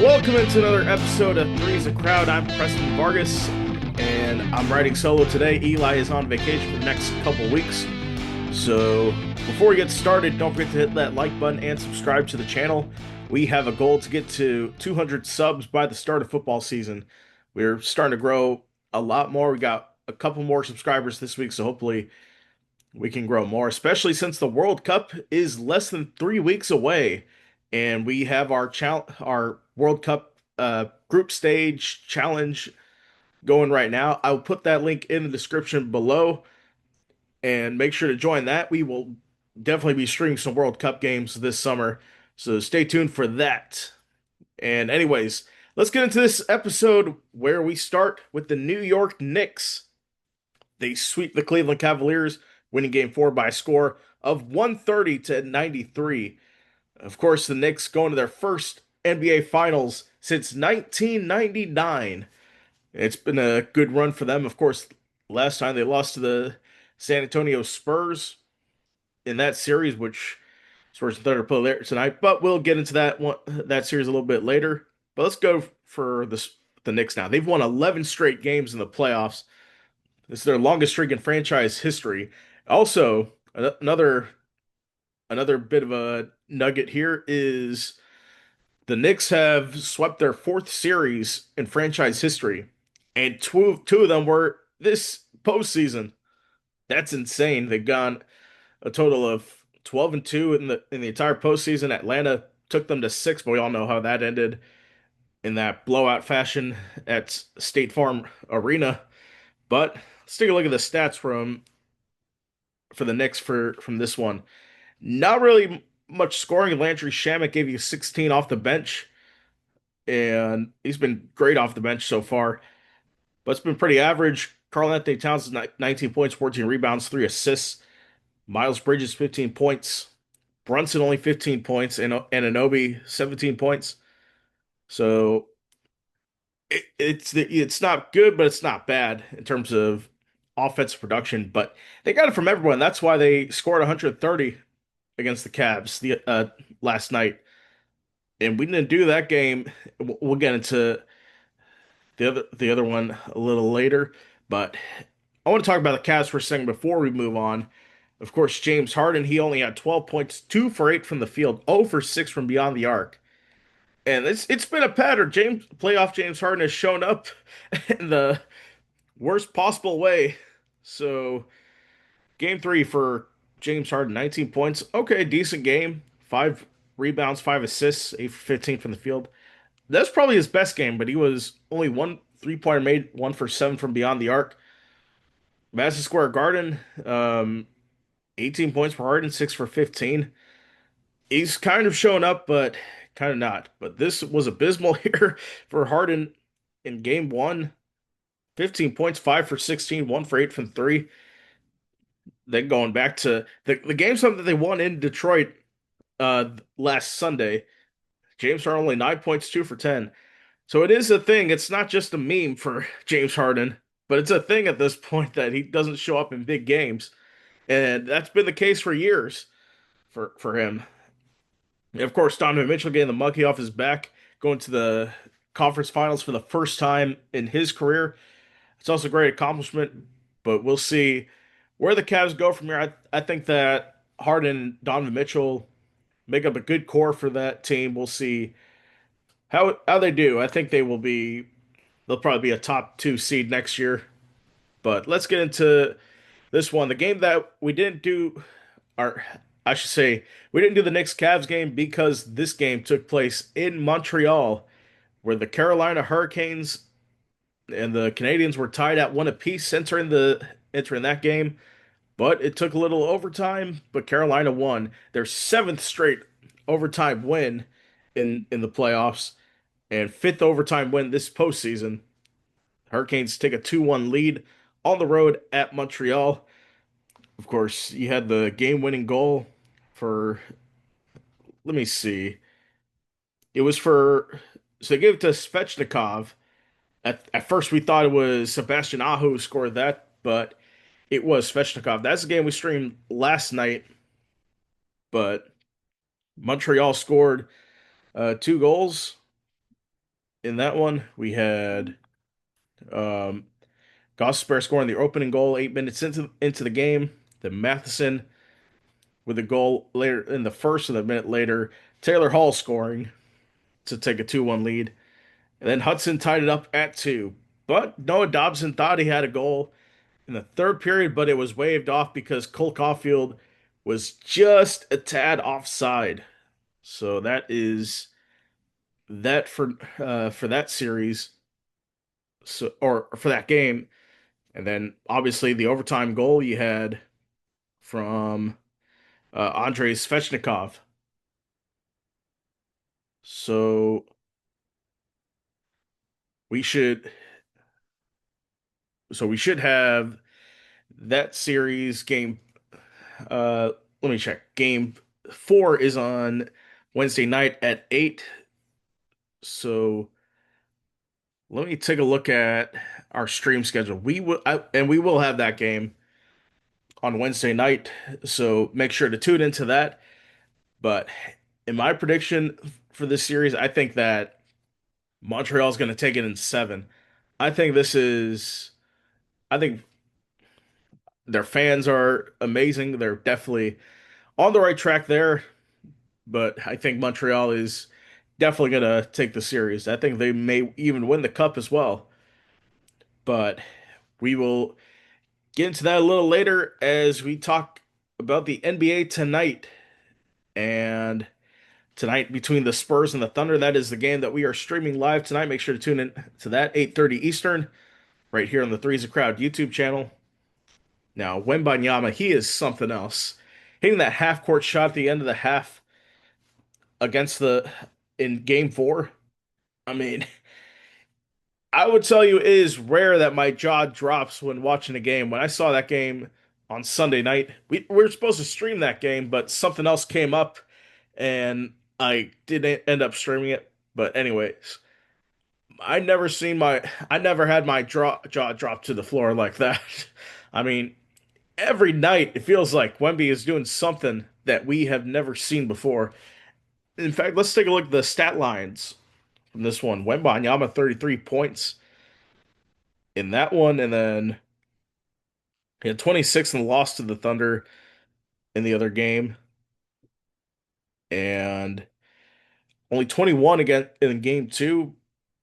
Welcome into another episode of Three's a Crowd. I'm Preston Vargas, and I'm riding solo today. Eli is on vacation for the next couple weeks. So, before we get started, don't forget to hit that like button and subscribe to the channel. We have a goal to get to 200 subs by the start of football season. We're starting to grow a lot more. We got a couple more subscribers this week, so hopefully we can grow more, especially since the World Cup is less than 3 weeks away, and we have our World Cup group stage challenge going right now. I'll put that link in the description below, and make sure to join that. We will definitely be streaming some World Cup games this summer, so stay tuned for that. And anyways, let's get into this episode where we start with the New York Knicks. They sweep the Cleveland Cavaliers, winning game four by a score of 130 to 93. Of course, the Knicks going to their first NBA Finals since 1999. It's been a good run for them. Of course, last time they lost to the San Antonio Spurs in that series, which Spurs and Thunder play there tonight. But we'll get into that series a little bit later. But let's go for the Knicks now. They've won 11 straight games in the playoffs. This is their longest streak in franchise history. Also, another bit of a nugget here is the Knicks have swept their fourth series in franchise history, and two of them were this postseason. That's insane. They've gone a total of 12-2 in the entire postseason. Atlanta took them to six, but we all know how that ended in that blowout fashion at State Farm Arena. But let's take a look at the stats for the Knicks from this one. Not really much scoring. Landry Shamet gave you 16 off the bench, and he's been great off the bench so far, but it's been pretty average. Karl-Anthony Towns is 19 points, 14 rebounds, 3 assists. Miles Bridges 15 points. Brunson only 15 points, and Anunoby 17 points. So it's not good, but it's not bad in terms of offensive production. But they got it from everyone. That's why they scored 130 against the Cavs last night, and we didn't do that game. We'll get into the other one a little later, but I want to talk about the Cavs for a second before we move on. Of course, James Harden, he only had 12 points, 2 for 8 from the field, 0 for 6 from beyond the arc. And it's been a pattern. Playoff James Harden has shown up in the worst possible way. So, game 3 for James Harden, 19 points. Okay, decent game. 5 rebounds, 5 assists, 8 for 15 from the field. That's probably his best game, but he was only one three-pointer made, 1 for 7 from beyond the arc. Madison Square Garden, 18 points for Harden, 6 for 15. He's kind of showing up, but kind of not. But this was abysmal here for Harden in game one. 15 points, 5 for 16, 1 for 8 from three. Then going back to the game that they won in Detroit last Sunday. James Harden only 9 points, 2 for 10. So it is a thing. It's not just a meme for James Harden, but it's a thing at this point that he doesn't show up in big games. And that's been the case for years for him. And of course, Donovan Mitchell getting the monkey off his back, going to the conference finals for the first time in his career. It's also a great accomplishment, but we'll see where the Cavs go from here. I think that Harden and Donovan Mitchell make up a good core for that team. We'll see how they do. I think they'll probably be a top 2 seed next year. But let's get into this one. The game that we didn't do, or I should say, we didn't do the Knicks Cavs game because this game took place in Montreal, where the Carolina Hurricanes and the Canadiens were tied at 1 apiece entering that game. But it took a little overtime, but Carolina won their 7th straight overtime win in the playoffs and 5th overtime win this postseason. Hurricanes take a 2-1 lead on the road at Montreal. Of course, you had the game-winning goal for, let me see. It was so they gave it to Svechnikov. At first, we thought it was Sebastian Aho who scored that, but it was Svechnikov. That's the game we streamed last night, but Montreal scored 2 goals. in that one, we had um, Gosper scoring the opening goal 8 minutes into the game. Then Matheson with a goal later in the first, and a minute later, Taylor Hall scoring to take a 2-1 lead. And then Hudson tied it up at two. But Noah Dobson thought he had a goal in the third period, but it was waved off because Cole Caulfield was just a tad offside. So that is that for that series, so or for that game. And then obviously the overtime goal you had from Andrei Svechnikov. So we should we should have that series game. Let me check. Game four is on Wednesday night at 8. So let me take a look at our stream schedule. And we will have that game on Wednesday night. So make sure to tune into that. But in my prediction for this series, I think that Montreal's going to take it in seven. I think this is, I think their fans are amazing. They're definitely on the right track there. But I think Montreal is definitely going to take the series. I think they may even win the cup as well. But we will get into that a little later as we talk about the NBA tonight. And tonight between the Spurs and the Thunder, that is the game that we are streaming live tonight. Make sure to tune in to that 8:30 Eastern right here on the Three's a Crowd YouTube channel. Now, Wembanyama, he is something else. Hitting that half court shot at the end of the half against the in game four. I mean, I would tell you it is rare that my jaw drops when watching a game. When I saw that game on Sunday night, we were supposed to stream that game, but something else came up and I didn't end up streaming it. But anyways, I never had my jaw drop to the floor like that. I mean, every night it feels like Wemby is doing something that we have never seen before. In fact, let's take a look at the stat lines from this one. Wembanyama 33 points in that one, and then he had 26 and lost to the Thunder in the other game, and only 21 again in game two.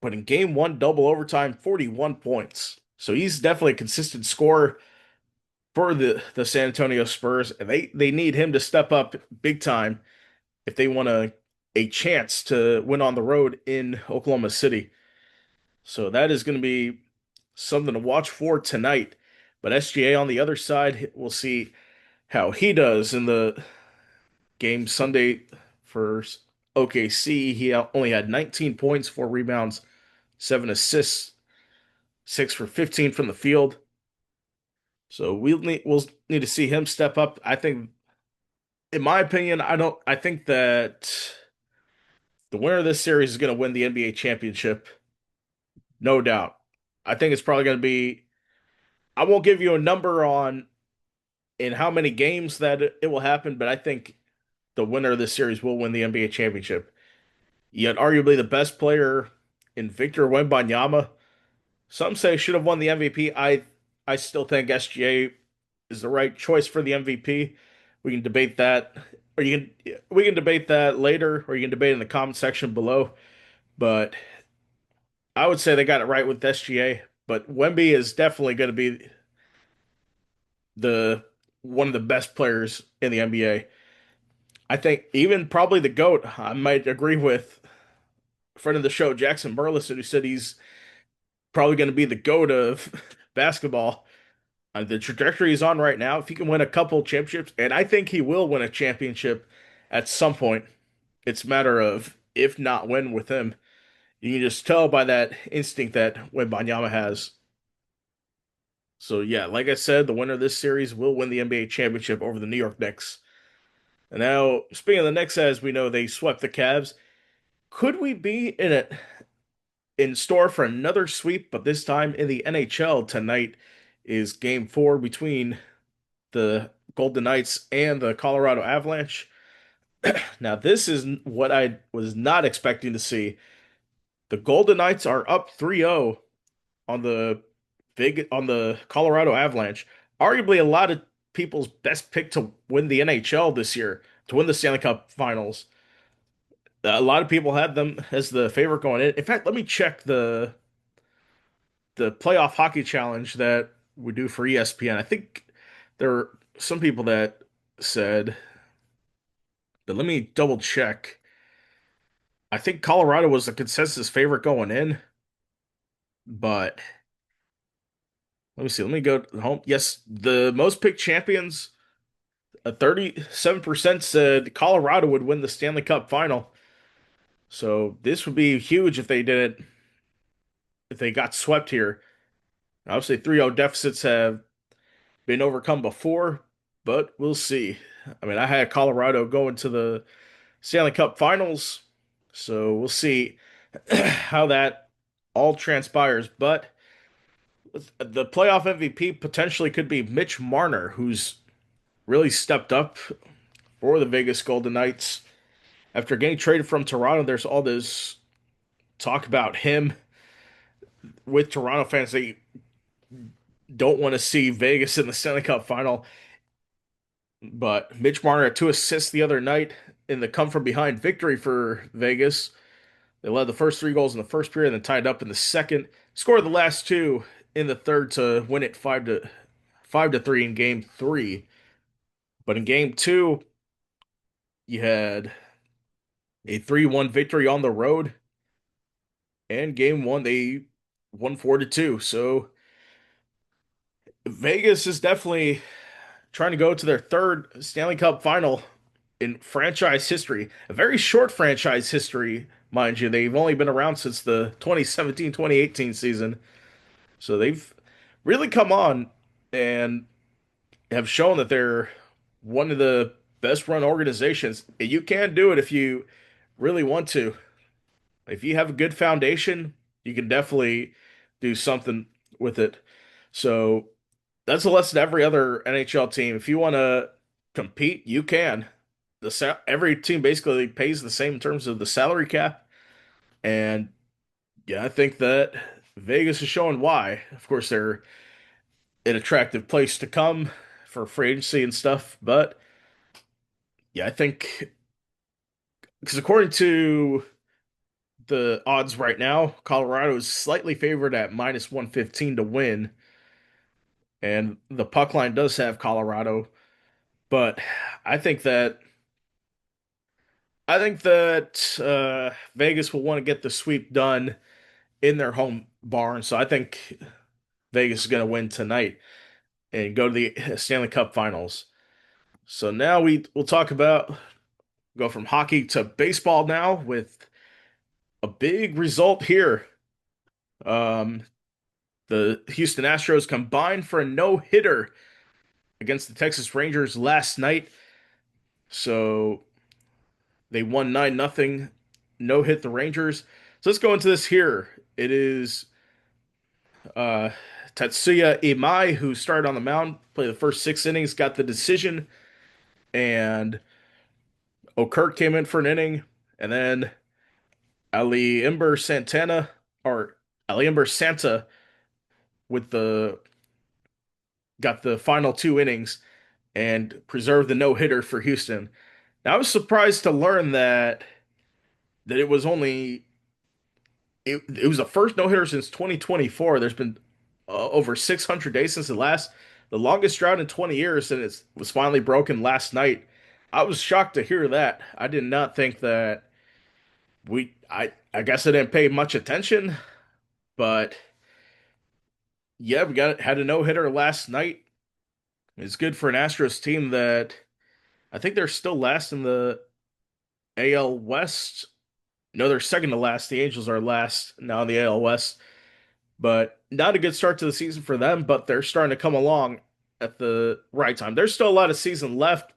But in game one, double overtime, 41 points. So he's definitely a consistent scorer for the San Antonio Spurs, and they need him to step up big time if they want a chance to win on the road in Oklahoma City. So that is going to be something to watch for tonight. But SGA on the other side, we'll see how he does in the game Sunday for OKC. He only had 19 points, 4 rebounds, 7 assists, 6 for 15 from the field. So we'll need to see him step up. I think, in my opinion, I think that the winner of this series is going to win the NBA championship, no doubt. I think it's probably going to be. I won't give you a number on in how many games that it will happen, but I think the winner of this series will win the NBA championship. Yet arguably the best player in Victor Wembanyama. Some say should have won the MVP. I still think SGA is the right choice for the MVP. We can debate that, or we can debate that later, or you can debate in the comment section below. But I would say they got it right with SGA. But Wemby is definitely going to be the one of the best players in the NBA. I think even probably the GOAT. I might agree with a friend of the show, Jackson Burleson, who said he's probably going to be the GOAT of basketball. The trajectory he's on right now, if he can win a couple championships, and I think he will win a championship at some point, it's a matter of if not when with him. You can just tell by that instinct that Wembanyama has. So yeah, like I said, the winner of this series will win the NBA championship over the New York Knicks. And now, speaking of the Knicks, as we know, they swept the Cavs. Could we be in store for another sweep? But this time in the NHL tonight is Game Four between the Golden Knights and the Colorado Avalanche. Now, this is what I was not expecting to see. The Golden Knights are up 3-0 on the on the Colorado Avalanche. Arguably a lot of people's best pick to win the NHL this year, to win the Stanley Cup Finals. A lot of people had them as the favorite going in. In fact, let me check the playoff hockey challenge that we do for ESPN. I think there are some people that said, but let me double check. I think Colorado was the consensus favorite going in, but let me see. Let me go home. Yes, the most picked champions, 37% said Colorado would win the Stanley Cup final. So this would be huge if they did it, if they got swept here. Obviously, 3-0 deficits have been overcome before, but we'll see. I mean, I had Colorado going to the Stanley Cup finals, so we'll see how that all transpires. But the playoff MVP potentially could be Mitch Marner, who's really stepped up for the Vegas Golden Knights. After getting traded from Toronto, there's all this talk about him with Toronto fans. They don't want to see Vegas in the Stanley Cup final. But Mitch Marner had 2 assists the other night in the come from behind victory for Vegas. They led the first 3 goals in the first period, and then tied up in the second. Scored the last two in the third to win it 5-3 in game three. But in game two, you had a 3-1 victory on the road. And game one, they won 4-2. So Vegas is definitely trying to go to their third Stanley Cup final in franchise history. A very short franchise history, mind you. They've only been around since the 2017-2018 season. So they've really come on and have shown that they're one of the best run organizations. You can do it if you really want to. If you have a good foundation, you can definitely do something with it. So that's a lesson to every other NHL team. If you want to compete, you can. Every team basically pays the same in terms of the salary cap, and yeah, I think that Vegas is showing why. Of course, they're an attractive place to come for free agency and stuff, but yeah, I think because according to the odds right now, Colorado is slightly favored at -115 to win, and the puck line does have Colorado, but I think that Vegas will want to get the sweep done in their home barn. So I think Vegas is going to win tonight and go to the Stanley Cup Finals. So now we'll talk about go from hockey to baseball now with a big result here. Um, the Houston Astros combined for a no-hitter against the Texas Rangers last night. So they won 9-0, no hit the Rangers. So let's go into this here. It is uh, Tatsuya Imai, who started on the mound, played the first 6 innings, got the decision, and Okirk came in for an inning, and then Ali Imber Santana or Ali Imber Santa with the got the final 2 innings and preserved the no hitter for Houston. Now I was surprised to learn that it was only it was the first no hitter since 2024. There's been over 600 days since the longest drought in 20 years, and it was finally broken last night. I was shocked to hear that. I did not think that I guess I didn't pay much attention, but yeah, we had a no hitter last night. It's good for an Astros team that I think they're still last in the AL West. No, they're second to last. The Angels are last now in the AL West, but not a good start to the season for them. But they're starting to come along at the right time. There's still a lot of season left.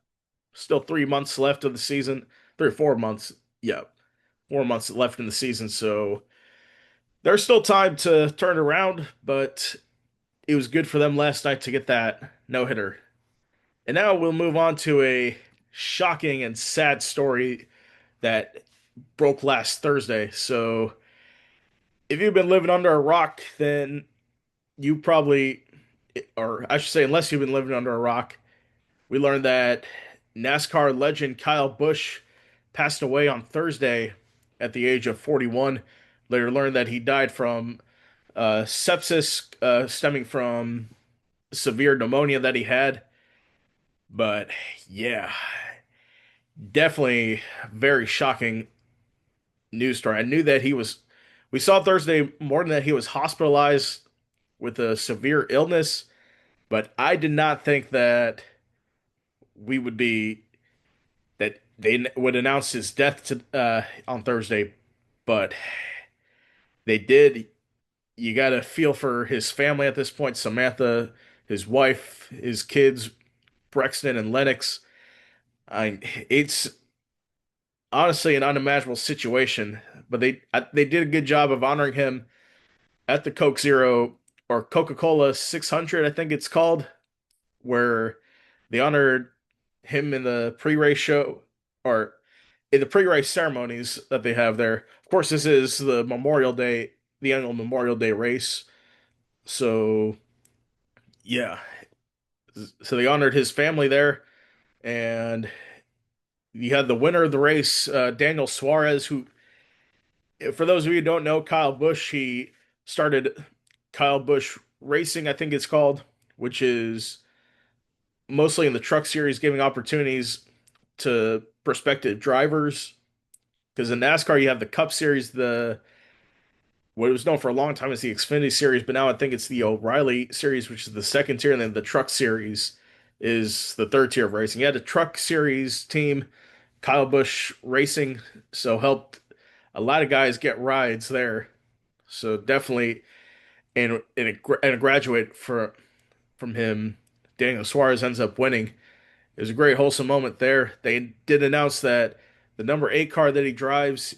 Still 3 months left of the season. 3 or 4 months. Yeah, 4 months left in the season. So there's still time to turn around, but it was good for them last night to get that no hitter. And now we'll move on to a shocking and sad story that broke last Thursday. So if you've been living under a rock, then you probably, or I should say, unless you've been living under a rock, we learned that NASCAR legend Kyle Busch passed away on Thursday at the age of 41. Later learned that he died from sepsis stemming from severe pneumonia that he had. But yeah, definitely very shocking news story. I knew that we saw Thursday morning that he was hospitalized with a severe illness, but I did not think that we would be, that they would announce his death on Thursday, but they did. You got to feel for his family at this point. Samantha, his wife, his kids, Brexton and Lennox. It's honestly an unimaginable situation, but they did a good job of honoring him at the Coke Zero or Coca-Cola 600, I think it's called, where they honored him in the pre-race show or in the pre-race ceremonies that they have there. Of course, this is the Memorial Day, the annual Memorial Day race. So, yeah. So they honored his family there, and you had the winner of the race, Daniel Suarez, who, for those of you who don't know, Kyle Busch, he started Kyle Busch Racing, I think it's called, which is mostly in the truck series, giving opportunities to prospective drivers. Because in NASCAR, you have the Cup Series, the what was known for a long time as the Xfinity Series, but now I think it's the O'Reilly Series, which is the second tier, and then the Truck Series is the third tier of racing. You had a Truck Series team, Kyle Busch Racing, so helped a lot of guys get rides there. So definitely, and a graduate from him, Daniel Suarez ends up winning. It was a great wholesome moment there. They did announce that the number 8 car that he drives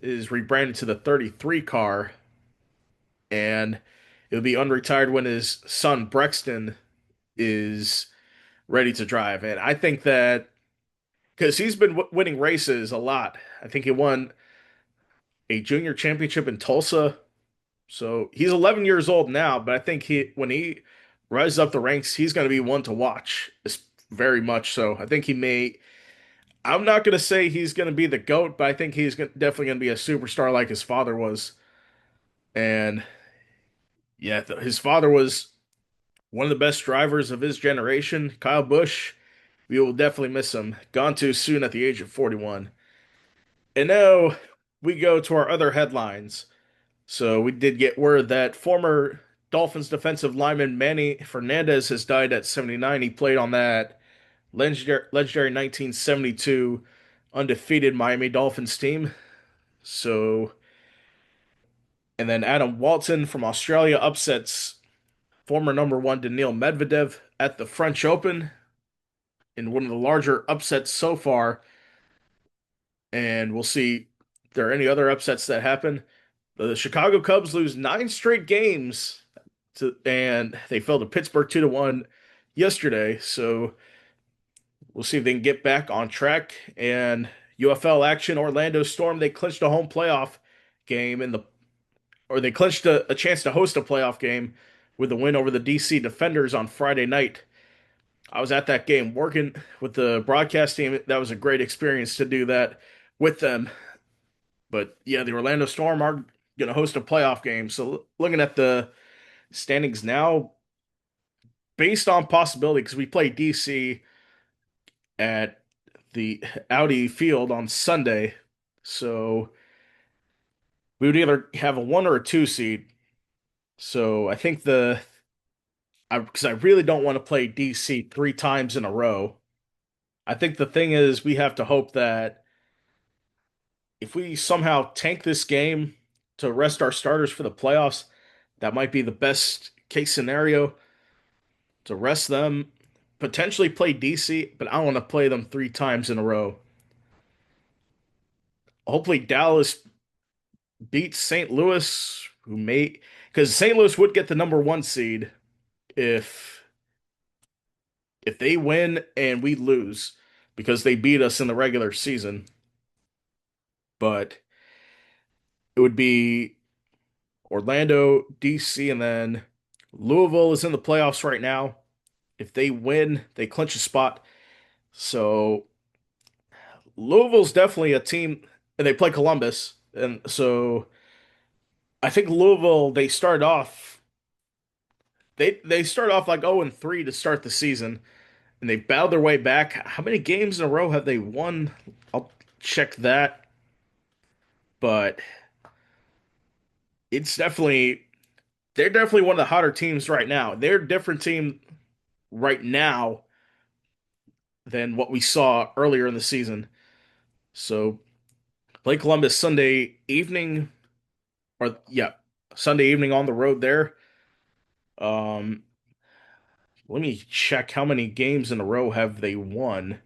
is rebranded to the 33 car, and it'll be unretired when his son Brexton is ready to drive. And I think that because he's been winning races a lot, I think he won a junior championship in Tulsa. So he's 11 years old now, but I think when he rises up the ranks, he's going to be one to watch. Very much so. I think he may. I'm not going to say he's going to be the GOAT, but I think he's definitely going to be a superstar like his father was. And yeah, his father was one of the best drivers of his generation, Kyle Busch. We will definitely miss him. Gone too soon at the age of 41. And now we go to our other headlines. So we did get word that former Dolphins defensive lineman Manny Fernandez has died at 79. He played on that legendary 1972 undefeated Miami Dolphins team. So, and then Adam Walton from Australia upsets former number one Daniil Medvedev at the French Open in one of the larger upsets so far. And we'll see if there are any other upsets that happen. The Chicago Cubs lose 9 straight games and they fell to Pittsburgh 2-1 yesterday. So we'll see if they can get back on track. And UFL action, Orlando Storm, they clinched a home playoff game or they clinched a chance to host a playoff game with a win over the DC Defenders on Friday night. I was at that game working with the broadcast team. That was a great experience to do that with them. But yeah, the Orlando Storm are going to host a playoff game. So looking at the standings now, based on possibility, because we play DC at the Audi Field on Sunday, so we would either have a 1 or a 2 seed. So I think because I really don't want to play DC 3 times in a row. I think the thing is we have to hope that if we somehow tank this game to rest our starters for the playoffs, that might be the best case scenario to rest them, potentially play DC, but I don't want to play them 3 times in a row. Hopefully Dallas beats St. Louis, who may, because St. Louis would get the number 1 seed if they win and we lose because they beat us in the regular season. But it would be Orlando, DC, and then Louisville is in the playoffs right now. If they win, they clinch a spot. So Louisville's definitely a team, and they play Columbus. And so I think Louisville, they start off like 0 and 3 to start the season, and they battled their way back. How many games in a row have they won? I'll check that, but it's definitely they're definitely one of the hotter teams right now. They're a different team right now than what we saw earlier in the season. So play Columbus Sunday evening, or yeah, Sunday evening on the road there. Um, Let me check how many games in a row have they won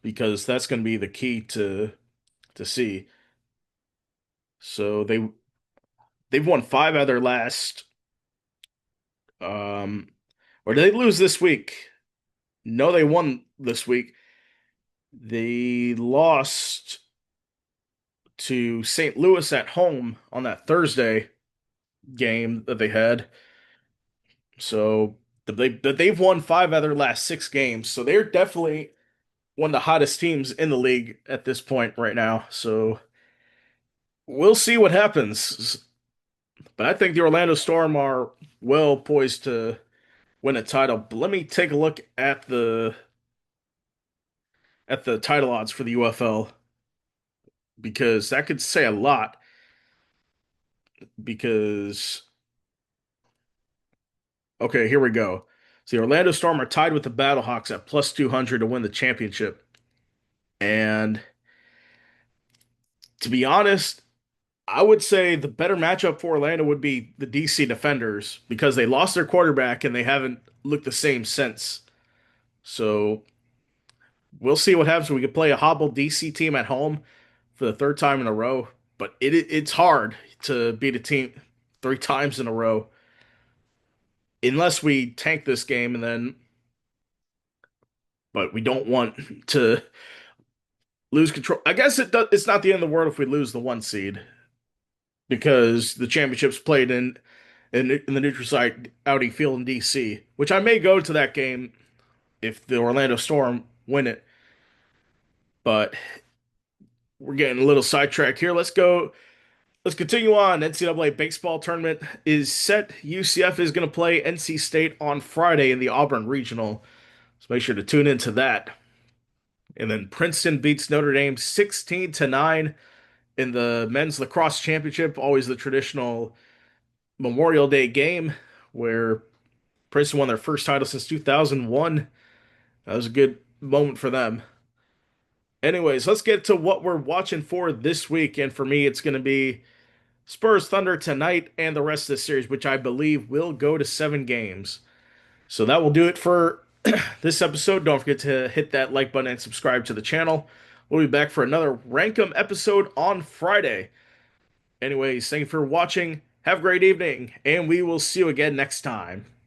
because that's going to be the key to see. So they've won five out of their last. Um, or did they lose this week? No, they won this week. They lost to St. Louis at home on that Thursday game that they had. So they've won five out of their last six games. So they're definitely one of the hottest teams in the league at this point right now. So we'll see what happens. But I think the Orlando Storm are well poised to win a title. But let me take a look at the title odds for the UFL because that could say a lot. Because okay, here we go. So the Orlando Storm are tied with the Battlehawks at plus 200 to win the championship. And to be honest, I would say the better matchup for Orlando would be the DC Defenders because they lost their quarterback and they haven't looked the same since. So we'll see what happens when we can play a hobbled DC team at home for the third time in a row. But it's hard to beat a team three times in a row unless we tank this game and then, but we don't want to lose control. I guess it's not the end of the world if we lose the one seed because the championship's played in the neutral site Audi Field in DC, which I may go to that game if the Orlando Storm win it. But we're getting a little sidetracked here. Let's go. Let's continue on. NCAA baseball tournament is set. UCF is going to play NC State on Friday in the Auburn Regional. So make sure to tune into that. And then Princeton beats Notre Dame 16 to 9 in the men's lacrosse championship, always the traditional Memorial Day game where Princeton won their first title since 2001. That was a good moment for them. Anyways, let's get to what we're watching for this week. And for me, it's going to be Spurs Thunder tonight and the rest of the series, which I believe will go to 7 games. So that will do it for this episode. Don't forget to hit that like button and subscribe to the channel. We'll be back for another Rankum episode on Friday. Anyways, thank you for watching. Have a great evening, and we will see you again next time.